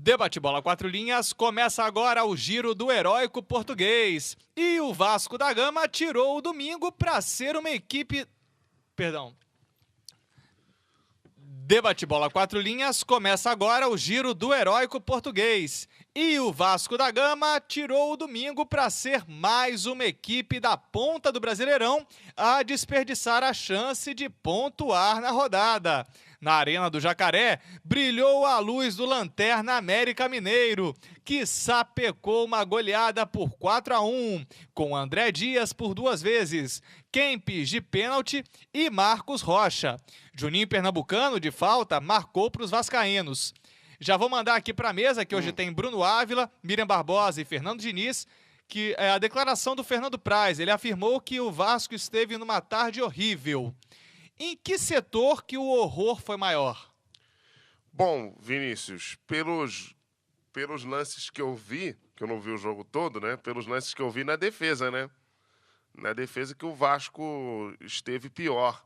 Debate Bola 4 Linhas, começa agora o giro do heróico português. E o Vasco da Gama tirou o domingo para ser uma equipe... Debate Bola 4 Linhas, começa agora o giro do heróico português. E o Vasco da Gama tirou o domingo para ser mais uma equipe da ponta do Brasileirão a desperdiçar a chance de pontuar na rodada. Na Arena do Jacaré, brilhou a luz do Lanterna América Mineiro, que sapecou uma goleada por 4-1, com André Dias por 2 vezes, Kempis de pênalti e Marcos Rocha. Juninho Pernambucano, de falta, marcou para os vascaínos. Já vou mandar aqui para a mesa, que hoje tem Bruno Ávila, Miriam Barbosa e Fernando Diniz, que é a declaração do Fernando Praz. Ele afirmou que o Vasco esteve numa tarde horrível. Em que setor que o horror foi maior? Bom, Vinícius, pelos lances que eu vi, que eu não vi o jogo todo, né? Pelos lances que eu vi na defesa, né? Na defesa que o Vasco esteve pior,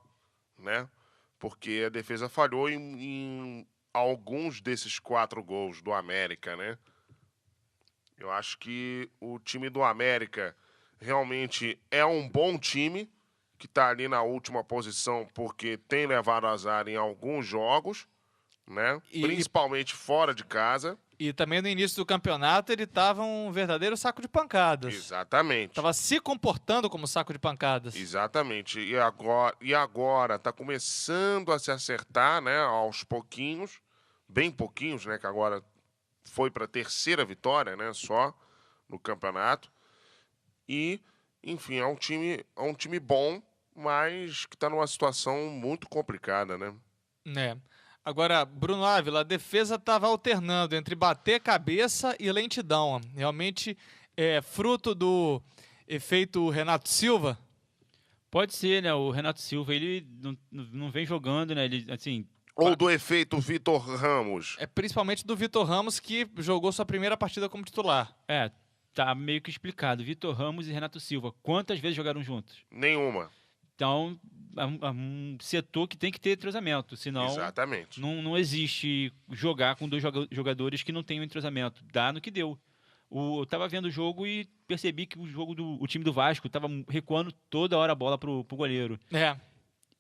né? Porque a defesa falhou em alguns desses 4 gols do América, né? Eu acho que o time do América realmente é um bom time, que está ali na última posição porque tem levado azar em alguns jogos, né? Principalmente fora de casa. E também no início do campeonato ele estava um verdadeiro saco de pancadas. Exatamente. Estava se comportando como saco de pancadas. Exatamente. E agora está começando a se acertar, né? Aos pouquinhos, bem pouquinhos, né? Que agora foi para a 3ª vitória, né? Só no campeonato. E, enfim, é um time bom, mas que está numa situação muito complicada, né? Agora, Bruno Ávila, a defesa estava alternando entre bater cabeça e lentidão. Realmente é fruto do efeito Renato Silva? Pode ser, né? O Renato Silva, ele não vem jogando, né? Ele, assim... Ou do efeito Vitor Ramos? É principalmente do Vitor Ramos, que jogou sua primeira partida como titular. Tá meio que explicado. Vitor Ramos e Renato Silva, quantas vezes jogaram juntos? Nenhuma. Então, é um setor que tem que ter entrosamento, senão Exatamente. Não existe jogar com 2 jogadores que não tenham entrosamento. Dá no que deu. Eu estava vendo o jogo e percebi que o time do Vasco estava recuando toda hora a bola pro goleiro.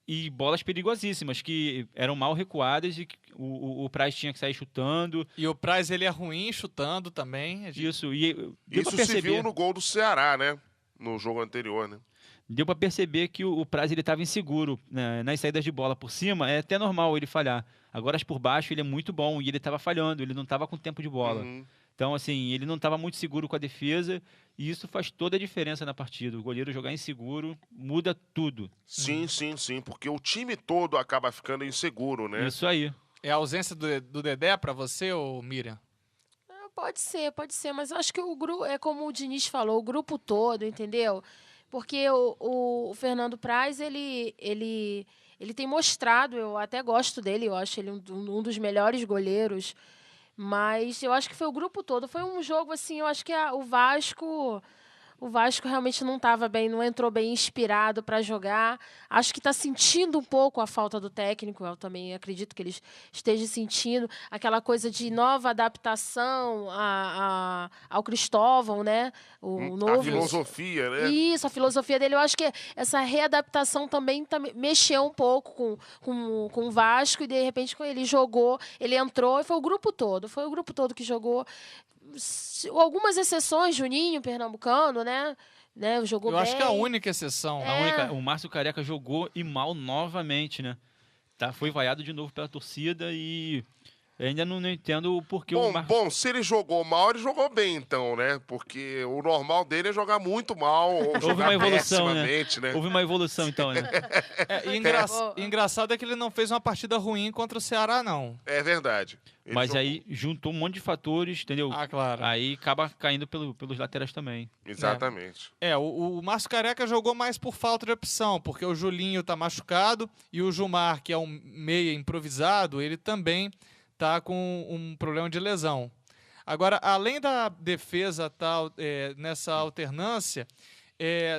E bolas perigosíssimas, que eram mal recuadas e que o Praz tinha que sair chutando. E o Praz, ele é ruim chutando também. Isso. Isso se viu no gol do Ceará, né? No jogo anterior, né? Deu para perceber que o Praz estava inseguro, né? Nas saídas de bola por cima. É até normal ele falhar. Agora, as por baixo, ele é muito bom e ele estava falhando. Ele não estava com tempo de bola. Então, assim, ele não estava muito seguro com a defesa e isso faz toda a diferença na partida. O goleiro jogar inseguro muda tudo. Sim, porque o time todo acaba ficando inseguro, né? Isso aí. É a ausência do Dedé para você, ou Miriam? Pode ser, mas eu acho que o grupo, é como o Diniz falou, o grupo todo, entendeu? Porque o Fernando Praz, ele tem mostrado, eu até gosto dele, eu acho ele um dos melhores goleiros, mas eu acho que foi o grupo todo. Foi um jogo, assim, eu acho que o Vasco realmente não estava bem, não entrou bem inspirado para jogar. Acho que está sentindo um pouco a falta do técnico. Eu também acredito que ele esteja sentindo aquela coisa de nova adaptação ao Cristóvão, né? O novo... A filosofia, né? Isso, a filosofia dele. Eu acho que essa readaptação também mexeu um pouco com o Vasco e, de repente, quando ele jogou, ele entrou e foi o grupo todo. Foi o grupo todo que jogou. Algumas exceções, Juninho Pernambucano, né? Jogou bem. Eu acho que é a única exceção. O Márcio Careca jogou e mal novamente, né? Foi vaiado de novo pela torcida e eu ainda não entendo o porquê. Bom, se ele jogou mal, ele jogou bem, então, né? Porque o normal dele é jogar muito mal ou Houve jogar uma evolução, pessimamente, né? Houve uma evolução, então, né? Engraçado é que ele não fez uma partida ruim contra o Ceará, não. É verdade. Mas aí juntou um monte de fatores, entendeu? Claro. Aí acaba caindo pelos laterais também. Exatamente. O Márcio Careca jogou mais por falta de opção, porque o Julinho tá machucado e o Gilmar, que é um meia improvisado, ele também tá com um problema de lesão. Agora, além da defesa nessa alternância,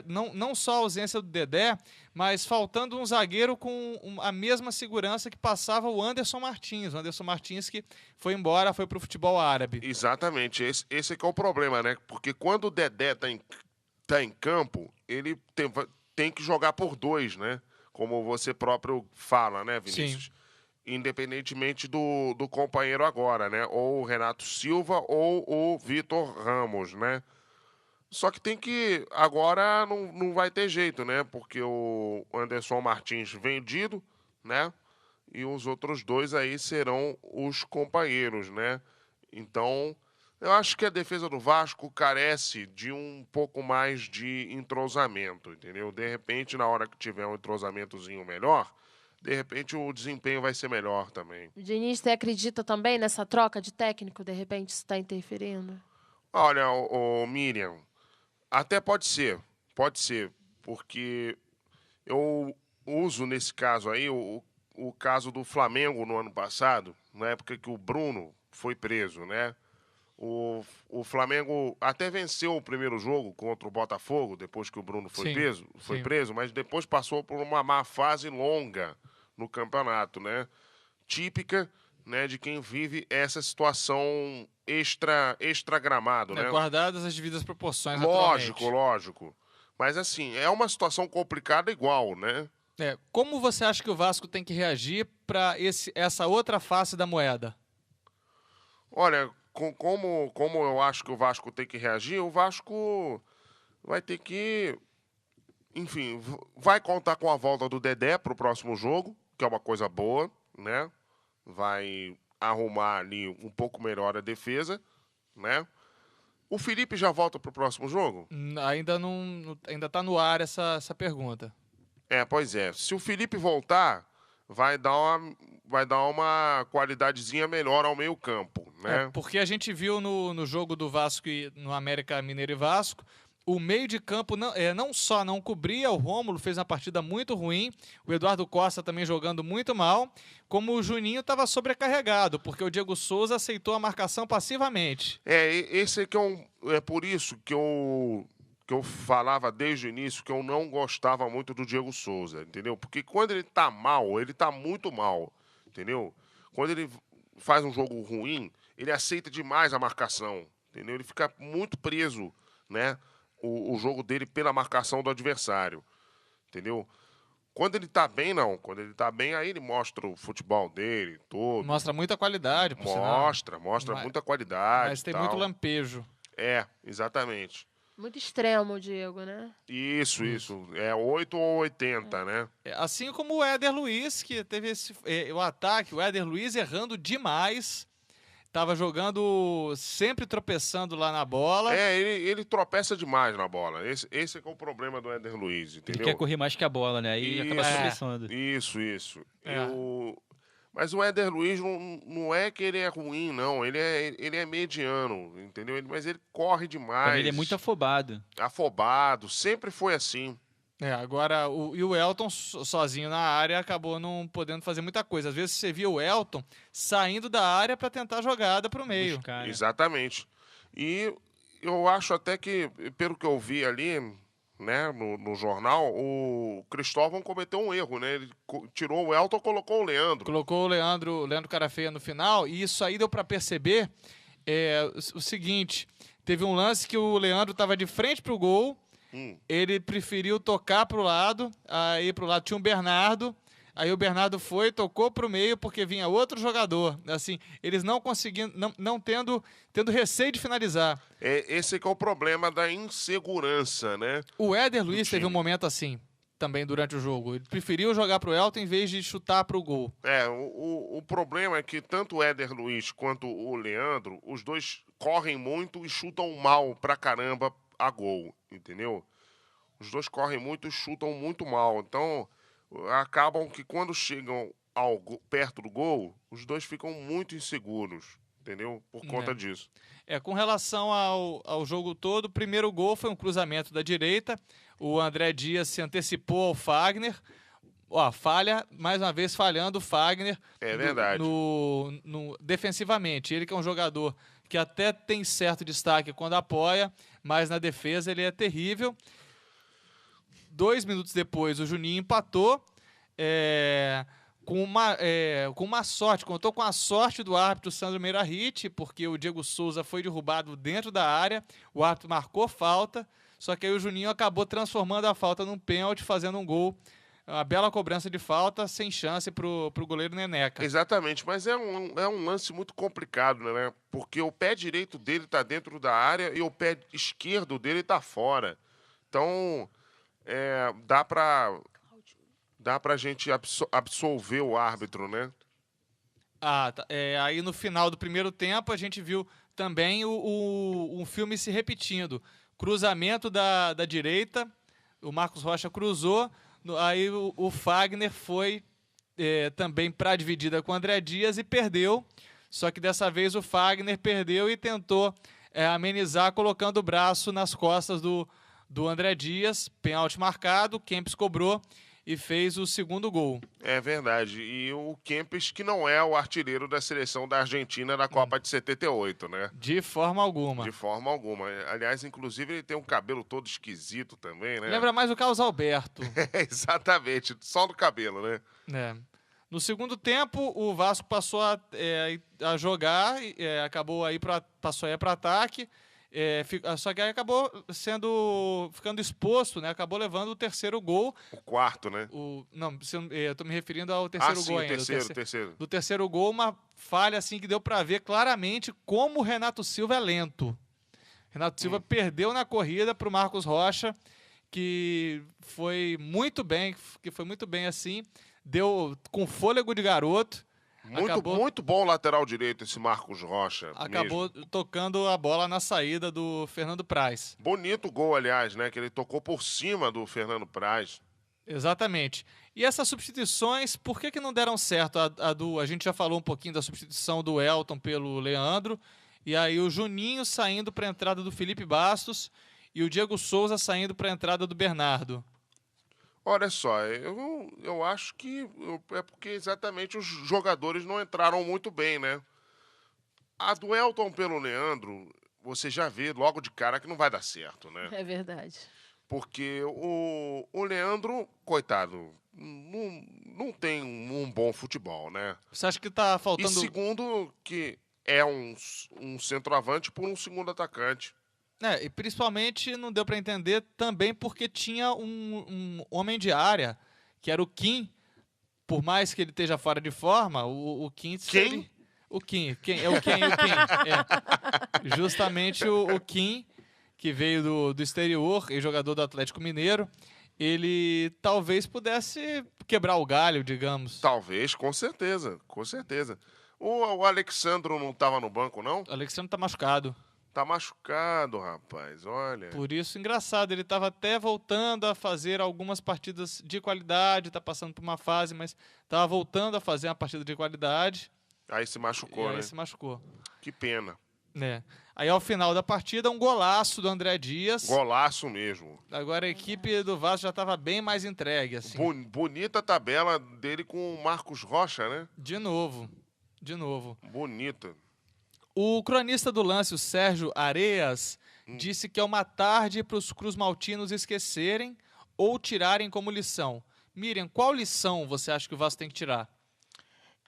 não só a ausência do Dedé, mas faltando um zagueiro com a mesma segurança que passava o Anderson Martins. O Anderson Martins que foi embora, foi para o futebol árabe. Exatamente, esse que é o problema, né? Porque quando o Dedé tá em campo, ele tem que jogar por dois, né? Como você próprio fala, né, Vinícius? Sim. Independentemente do companheiro agora, né? Ou o Renato Silva ou o Vitor Ramos, né? Só que agora não vai ter jeito, né? Porque o Anderson Martins vendido, né? E os outros dois aí serão os companheiros, né? Então, eu acho que a defesa do Vasco carece de um pouco mais de entrosamento, entendeu? De repente, na hora que tiver um entrosamentozinho melhor, de repente o desempenho vai ser melhor também. O Diniz, você acredita também nessa troca de técnico? De repente isso está interferindo? Olha, o Miriam, até pode ser, porque eu uso nesse caso aí o caso do Flamengo no ano passado, na época que o Bruno foi preso, né? O Flamengo até venceu o primeiro jogo contra o Botafogo, depois que o Bruno foi Sim. preso, mas depois passou por uma má fase longa no campeonato, né? Típica, né, de quem vive essa situação extra gramado, né? Guardadas as devidas proporções, Lógico. Mas assim, é uma situação complicada igual, né? Como você acha que o Vasco tem que reagir para essa outra face da moeda? Olha, como eu acho que o Vasco tem que reagir, o Vasco vai ter que, enfim, vai contar com a volta do Dedé para o próximo jogo, que é uma coisa boa, né? Vai arrumar ali um pouco melhor a defesa, né? O Felipe já volta para o próximo jogo? Ainda tá no ar essa pergunta. Pois é. Se o Felipe voltar, vai dar uma qualidadezinha melhor ao meio-campo, né? Porque a gente viu no jogo do Vasco no América Mineiro e Vasco, o meio de campo não só não cobria, o Rômulo fez uma partida muito ruim, o Eduardo Costa também jogando muito mal, como o Juninho estava sobrecarregado, porque o Diego Souza aceitou a marcação passivamente. Esse aqui é por isso que eu falava desde o início que eu não gostava muito do Diego Souza, entendeu? Porque quando ele tá mal, ele tá muito mal, entendeu? Quando ele faz um jogo ruim, ele aceita demais a marcação, entendeu? Ele fica muito preso, né? O jogo dele pela marcação do adversário, entendeu? Quando ele tá bem, não. Quando ele tá bem, aí ele mostra o futebol dele todo. Mostra muita qualidade, por sinal. Mostra muita qualidade. Mas tem tal. muito lampejo. Exatamente. Muito extremo, o Diego, né? Isso. É 8 ou 80, né? Assim como o Éder Luiz, que teve o ataque, o Éder Luiz errando demais. Tava jogando, sempre tropeçando lá na bola. Ele tropeça demais na bola. Esse é que é o problema do Éder Luiz, entendeu? Ele quer correr mais que a bola, né? Aí acaba tropeçando. Isso. Mas o Éder Luiz não é que ele é ruim, não. Ele é mediano, entendeu? Mas ele corre demais. Ele é muito afobado. Afobado, sempre foi assim. Agora, o Elton sozinho na área acabou não podendo fazer muita coisa. Às vezes você via o Elton saindo da área para tentar jogada para o meio. Buscar, né? Exatamente. E eu acho até que, pelo que eu vi ali, né, no jornal, o Cristóvão cometeu um erro, né? Ele tirou o Elton e colocou o Leandro. Colocou o Leandro Carafeia no final, e isso aí deu para perceber o seguinte: teve um lance que o Leandro estava de frente para o gol. Ele preferiu tocar pro lado, aí pro lado tinha um Bernardo, aí o Bernardo tocou pro meio porque vinha outro jogador. Assim, eles não conseguindo, não tendo receio de finalizar. Esse que é o problema da insegurança, né? O Éder Luiz teve um momento assim, também durante o jogo. Ele preferiu jogar pro Elton em vez de chutar pro gol. O problema é que tanto o Éder Luiz quanto o Leandro, os dois correm muito e chutam mal pra caramba a gol, entendeu? Os dois correm muito e chutam muito mal. Então, acabam que quando chegam perto do gol, os dois ficam muito inseguros, entendeu? Por conta disso. Com relação ao jogo todo, o primeiro gol foi um cruzamento da direita. O André Dias se antecipou ao Fagner. Falha, mais uma vez falhando o Fagner. É verdade. Defensivamente. Ele que é um jogador que até tem certo destaque quando apoia, mas na defesa ele é terrível. 2 minutos depois, o Juninho empatou com uma sorte. Contou com a sorte do árbitro Sandro Meirahit, porque o Diego Souza foi derrubado dentro da área, o árbitro marcou falta, só que aí o Juninho acabou transformando a falta num pênalti, fazendo um gol. Uma bela cobrança de falta, sem chance pro goleiro Neneca. Exatamente, mas é um lance muito complicado, né? Porque o pé direito dele tá dentro da área e o pé esquerdo dele tá fora. Então, dá pra gente absolver o árbitro, né? Tá. Aí no final do primeiro tempo a gente viu também um filme se repetindo. Cruzamento da direita, o Marcos Rocha cruzou, aí o Fagner foi também para a dividida com o André Dias e perdeu. Só que dessa vez o Fagner perdeu e tentou amenizar colocando o braço nas costas do André Dias. Pênalti marcado, Kempes cobrou e fez o segundo gol. É verdade. E o Kempes, que não é o artilheiro da seleção da Argentina da Copa de 78, né? De forma alguma. De forma alguma. Aliás, inclusive, ele tem um cabelo todo esquisito também, né? Lembra mais o Carlos Alberto. Exatamente. Só no cabelo, né? No segundo tempo, o Vasco passou a jogar, passou a ir para ataque, só que aí acabou ficando exposto, né? Acabou levando o terceiro gol. O quarto, né? Não, eu tô me referindo ao terceiro gol ainda. Terceiro. Do terceiro gol, uma falha assim que deu para ver claramente como o Renato Silva é lento. Renato Silva perdeu na corrida para o Marcos Rocha, que foi muito bem assim, deu com fôlego de garoto. Muito bom lateral direito esse Marcos Rocha. Acabou tocando a bola na saída do Fernando Praz. Bonito gol, aliás, né? Que ele tocou por cima do Fernando Praz. Exatamente. E essas substituições, por que não deram certo? A gente já falou um pouquinho da substituição do Elton pelo Leandro. E aí o Juninho saindo para a entrada do Felipe Bastos e o Diego Souza saindo para a entrada do Bernardo. Olha só, eu acho que é porque exatamente os jogadores não entraram muito bem, né? A do Elton pelo Leandro, você já vê logo de cara que não vai dar certo, né? É verdade. Porque o Leandro, coitado, não tem um bom futebol, né? Você acha que tá faltando... E segundo, que é um centroavante por um segundo atacante. E principalmente não deu para entender também porque tinha um homem de área, que era o Kim. Por mais que ele esteja fora de forma, o Kim... Quem? O Kim. Justamente o Kim, que veio do exterior e jogador do Atlético Mineiro, ele talvez pudesse quebrar o galho, digamos. Talvez, com certeza. O Alexandro não estava no banco, não? O Alexandre tá machucado. Tá machucado, rapaz, olha. Por isso, engraçado, ele estava até voltando a fazer algumas partidas de qualidade, tá passando por uma fase, mas estava voltando a fazer uma partida de qualidade. Aí se machucou, né? Aí se machucou. Que pena. Aí, ao final da partida, um golaço do André Dias. Golaço mesmo. Agora a equipe do Vasco já estava bem mais entregue, assim. Bonita a tabela dele com o Marcos Rocha, né? De novo. Bonita. O cronista do lance, o Sérgio Areas, disse que é uma tarde para os cruzmaltinos esquecerem ou tirarem como lição. Miriam, qual lição você acha que o Vasco tem que tirar?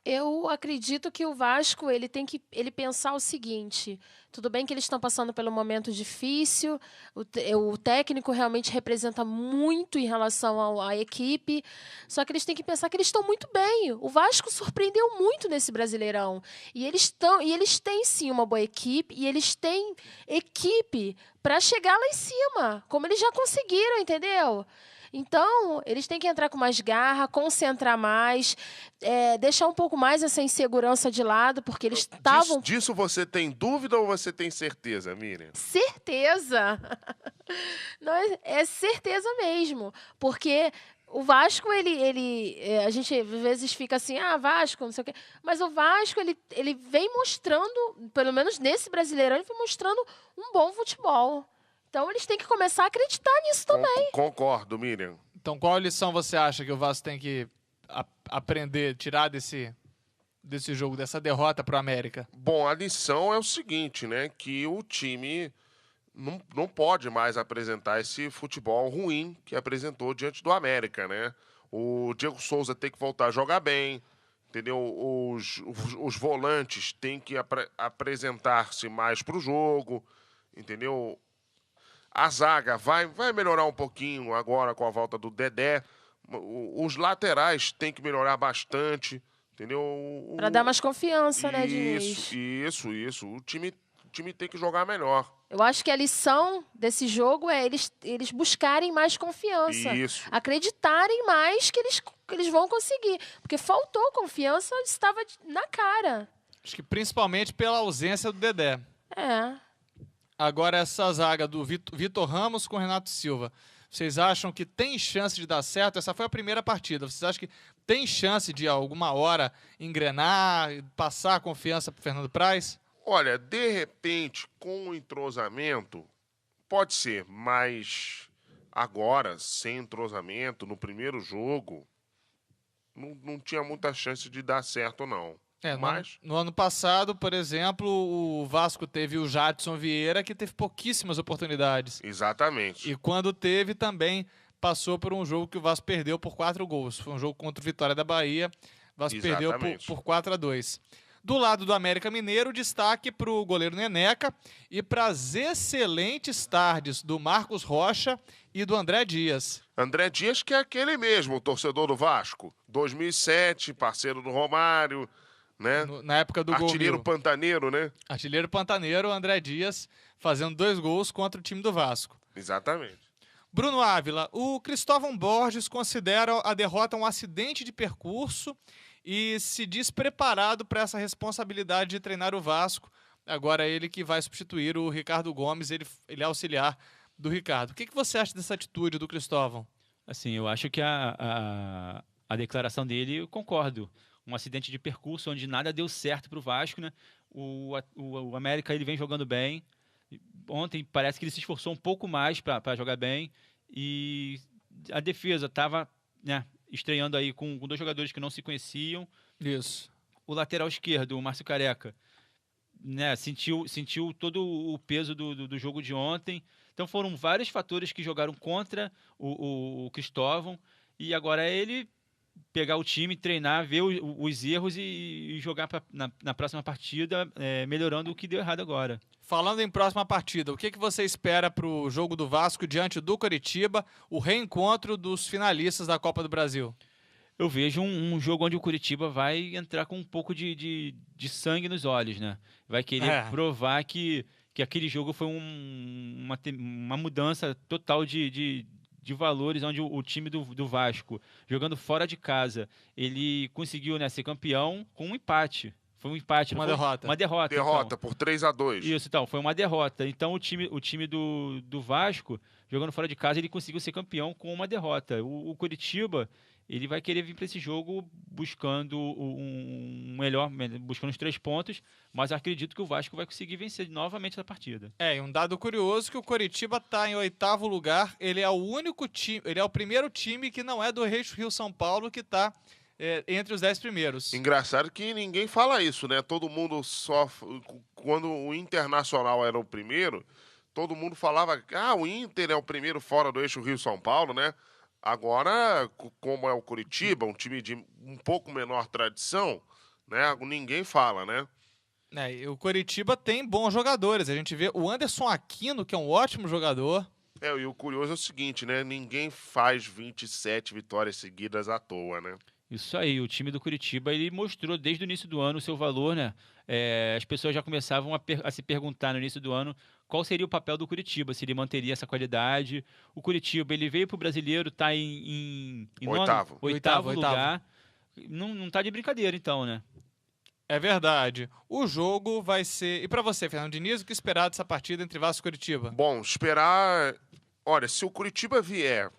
Eu acredito que o Vasco ele tem que pensar o seguinte: tudo bem que eles estão passando pelo momento difícil, o técnico realmente representa muito em relação à equipe, só que eles têm que pensar que eles estão muito bem. O Vasco surpreendeu muito nesse Brasileirão e eles têm sim uma boa equipe e eles têm equipe para chegar lá em cima, como eles já conseguiram, entendeu? Então, eles têm que entrar com mais garra, concentrar mais, deixar um pouco mais essa insegurança de lado, porque eles estavam... Disso você tem dúvida ou você tem certeza, Miriam? Certeza! Não, é certeza mesmo, porque... O Vasco, a gente às vezes fica assim, Vasco, não sei o quê. Mas o Vasco, ele vem mostrando, pelo menos nesse Brasileirão, ele vem mostrando um bom futebol. Então, eles têm que começar a acreditar nisso também. Concordo, Miriam. Então, qual lição você acha que o Vasco tem que aprender, tirar desse jogo, dessa derrota para o América? Bom, a lição é o seguinte, né? Que o time não pode mais apresentar esse futebol ruim que apresentou diante do América, né? O Diego Souza tem que voltar a jogar bem, entendeu? Os volantes têm que apresentar-se mais para o jogo, entendeu? A zaga vai melhorar um pouquinho agora com a volta do Dedé. Os laterais têm que melhorar bastante, entendeu? Para dar mais confiança, né, Diniz? Isso. O time tem que jogar melhor. Eu acho que a lição desse jogo é eles buscarem mais confiança. Isso. Acreditarem mais que eles vão conseguir. Porque faltou confiança, estava na cara. Acho que principalmente pela ausência do Dedé. É. Agora essa zaga do Vitor Ramos com Renato Silva. Vocês acham que tem chance de dar certo? Essa foi a primeira partida. Vocês acham que tem chance de alguma hora engrenar, passar a confiança para o Fernando Praz? Olha, de repente, com o entrosamento, pode ser, mas agora, sem entrosamento, no primeiro jogo, não tinha muita chance de dar certo, não. No ano passado, por exemplo, o Vasco teve o Jadson Vieira, que teve pouquíssimas oportunidades. Exatamente. E quando teve, também passou por um jogo que o Vasco perdeu por 4 gols. Foi um jogo contra o Vitória da Bahia. O Vasco perdeu por 4-2. Do lado do América Mineiro, destaque para o goleiro Neneca e para as excelentes tardes do Marcos Rocha e do André Dias. André Dias, que é aquele mesmo, o torcedor do Vasco. 2007, parceiro do Romário, né? Na época do Artilheiro gol pantaneiro, né? Artilheiro pantaneiro, André Dias, fazendo 2 gols contra o time do Vasco. Exatamente. Bruno Ávila, o Cristóvão Borges considera a derrota um acidente de percurso e se diz preparado para essa responsabilidade de treinar o Vasco. Agora ele que vai substituir o Ricardo Gomes, ele é auxiliar do Ricardo. O que você acha dessa atitude do Cristóvão? Assim, eu acho que a declaração dele, eu concordo. Um acidente de percurso onde nada deu certo para o Vasco, né? O América ele vem jogando bem. Ontem parece que ele se esforçou um pouco mais para jogar bem. E a defesa estava, né, estreando aí com 2 jogadores que não se conheciam. Isso. O lateral esquerdo, o Márcio Careca, né, sentiu todo o peso do jogo de ontem. Então foram vários fatores que jogaram contra o Cristóvão. E agora é ele pegar o time, treinar, ver os erros e jogar na próxima partida, melhorando o que deu errado agora. Falando em próxima partida, o que você espera para o jogo do Vasco diante do Coritiba, o reencontro dos finalistas da Copa do Brasil? Eu vejo um jogo onde o Coritiba vai entrar com um pouco de sangue nos olhos, né? Vai querer provar que aquele jogo foi uma mudança total de valores, onde o time do Vasco, jogando fora de casa, ele conseguiu, né, ser campeão com um empate. Foi um empate. Derrota. Uma derrota. Derrota então. por 3-2. Isso, então, foi uma derrota. Então o time do Vasco, jogando fora de casa, ele conseguiu ser campeão com uma derrota. O Coritiba, ele vai querer vir para esse jogo buscando buscando os 3 pontos, mas acredito que o Vasco vai conseguir vencer novamente essa partida. E um dado curioso que o Coritiba está em 8º lugar, ele é o único time, ele é o primeiro time que não é do Eixo Rio-São Paulo que está entre os 10 primeiros. Engraçado que ninguém fala isso, né? Todo mundo só... Quando o Internacional era o primeiro, todo mundo falava o Inter é o primeiro fora do Eixo Rio-São Paulo, né? Agora, como é o Coritiba, um time de um pouco menor tradição, né? Ninguém fala, né? E o Coritiba tem bons jogadores. A gente vê o Anderson Aquino, que é um ótimo jogador. E o curioso é o seguinte, né? Ninguém faz 27 vitórias seguidas à toa, né? Isso aí, o time do Coritiba, ele mostrou desde o início do ano o seu valor, né? As pessoas já começavam a se perguntar no início do ano qual seria o papel do Coritiba, se ele manteria essa qualidade. O Coritiba, ele veio para o Brasileiro, está em oitavo lugar. Não está de brincadeira, então, né? É verdade. O jogo vai ser... E para você, Fernando Diniz, o que esperar dessa partida entre Vasco e Coritiba? Bom, esperar... Olha, se o Coritiba vier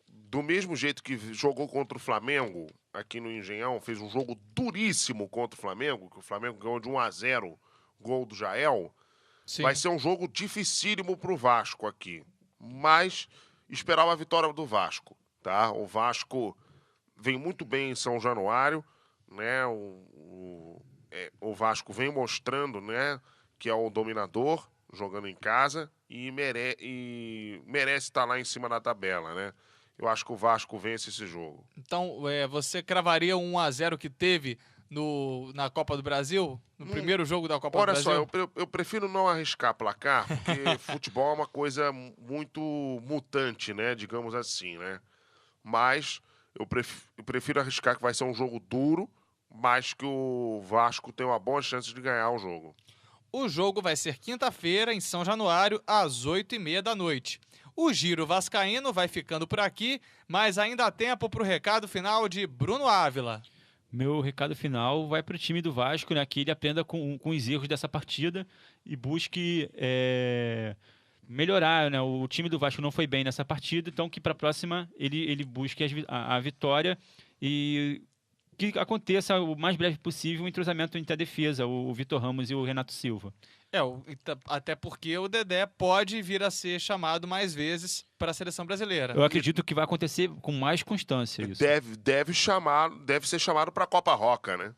do mesmo jeito que jogou contra o Flamengo, aqui no Engenhão, fez um jogo duríssimo contra o Flamengo, que o Flamengo ganhou de 1-0, gol do Jael, Sim. Vai ser um jogo dificílimo pro Vasco aqui. Mas esperava a vitória do Vasco, tá? O Vasco vem muito bem em São Januário, né? O Vasco vem mostrando, né, que é o dominador, jogando em casa, e merece estar lá em cima da tabela, né? Eu acho que o Vasco vence esse jogo. Então, você cravaria 1-0 que teve na Copa do Brasil? No primeiro jogo da Copa do Brasil? Olha só, eu prefiro não arriscar placar, porque futebol é uma coisa muito mutante, né? Digamos assim, né? Mas eu prefiro arriscar que vai ser um jogo duro, mas que o Vasco tem uma boa chance de ganhar o jogo. O jogo vai ser quinta-feira, em São Januário, às 20h30 da noite. O Giro Vascaíno vai ficando por aqui, mas ainda há tempo para o recado final de Bruno Ávila. Meu recado final vai para o time do Vasco, né, que ele aprenda com os erros dessa partida e busque melhorar, né? O time do Vasco não foi bem nessa partida, então que para a próxima ele busque a vitória e que aconteça o mais breve possível o entrosamento entre a defesa, o Vitor Ramos e o Renato Silva. Até porque o Dedé pode vir a ser chamado mais vezes para a seleção brasileira. Eu acredito que vai acontecer com mais constância isso. Deve ser chamado para a Copa Roca, né?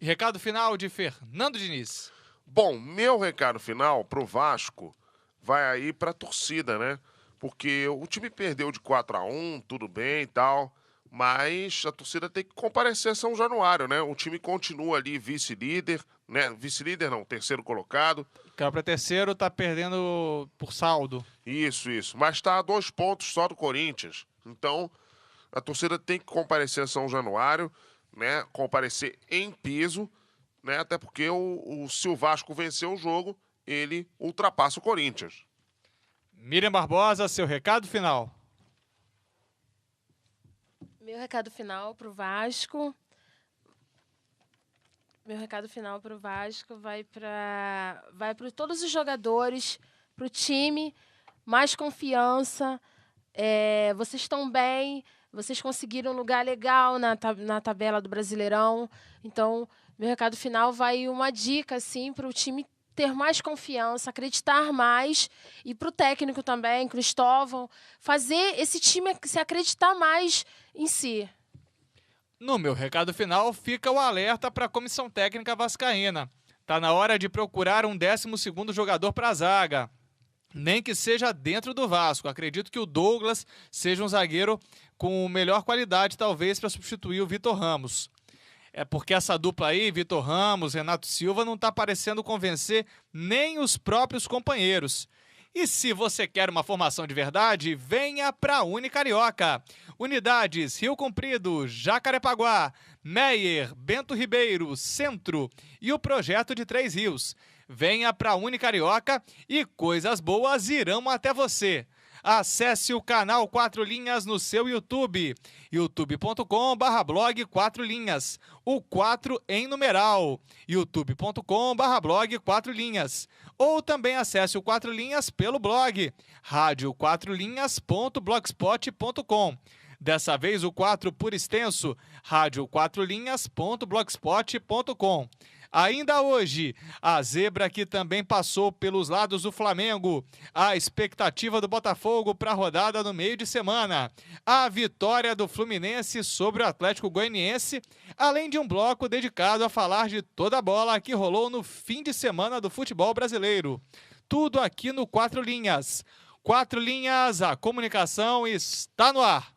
E recado final de Fernando Diniz. Bom, meu recado final pro Vasco vai aí para a torcida, né? Porque o time perdeu de 4-1, tudo bem e tal, mas a torcida tem que comparecer a São Januário, né? O time continua ali vice-líder, né? Vice-líder não, terceiro colocado. Caiu para terceiro, tá perdendo por saldo. Isso. Mas está a 2 pontos só do Corinthians. Então, a torcida tem que comparecer a São Januário, né? Comparecer em peso, né? Até porque se o Vasco vencer o jogo, ele ultrapassa o Corinthians. Miriam Barbosa, seu recado final. Meu recado final para o Vasco. Vai para todos os jogadores, para o time, mais confiança. Vocês estão bem, vocês conseguiram um lugar legal na tabela do Brasileirão. Então, meu recado final vai uma dica assim, para o time ter mais confiança, acreditar mais, e para o técnico também, Cristóvão, fazer esse time se acreditar mais em si. No meu recado final, fica o alerta para a comissão técnica vascaína. Tá na hora de procurar um 12º jogador para a zaga, nem que seja dentro do Vasco. Acredito que o Douglas seja um zagueiro com melhor qualidade, talvez, para substituir o Vitor Ramos. Porque essa dupla aí, Vitor Ramos, Renato Silva, não está parecendo convencer nem os próprios companheiros. E se você quer uma formação de verdade, venha para a Unicarioca. Unidades Rio Comprido, Jacarepaguá, Meier, Bento Ribeiro, Centro e o projeto de 3 Rios. Venha para a Unicarioca e coisas boas irão até você. Acesse o canal 4 Linhas no seu YouTube, youtube.com/blog 4 Linhas, o 4 em numeral, youtube.com/blog 4 Linhas. Ou também acesse o 4 Linhas pelo blog, radio4linhas.blogspot.com. Dessa vez o 4 por extenso, radio4linhas.blogspot.com. Ainda hoje, a zebra que também passou pelos lados do Flamengo, a expectativa do Botafogo para a rodada no meio de semana, a vitória do Fluminense sobre o Atlético Goianiense, além de um bloco dedicado a falar de toda a bola que rolou no fim de semana do futebol brasileiro. Tudo aqui no 4 Linhas. 4 Linhas, a comunicação está no ar.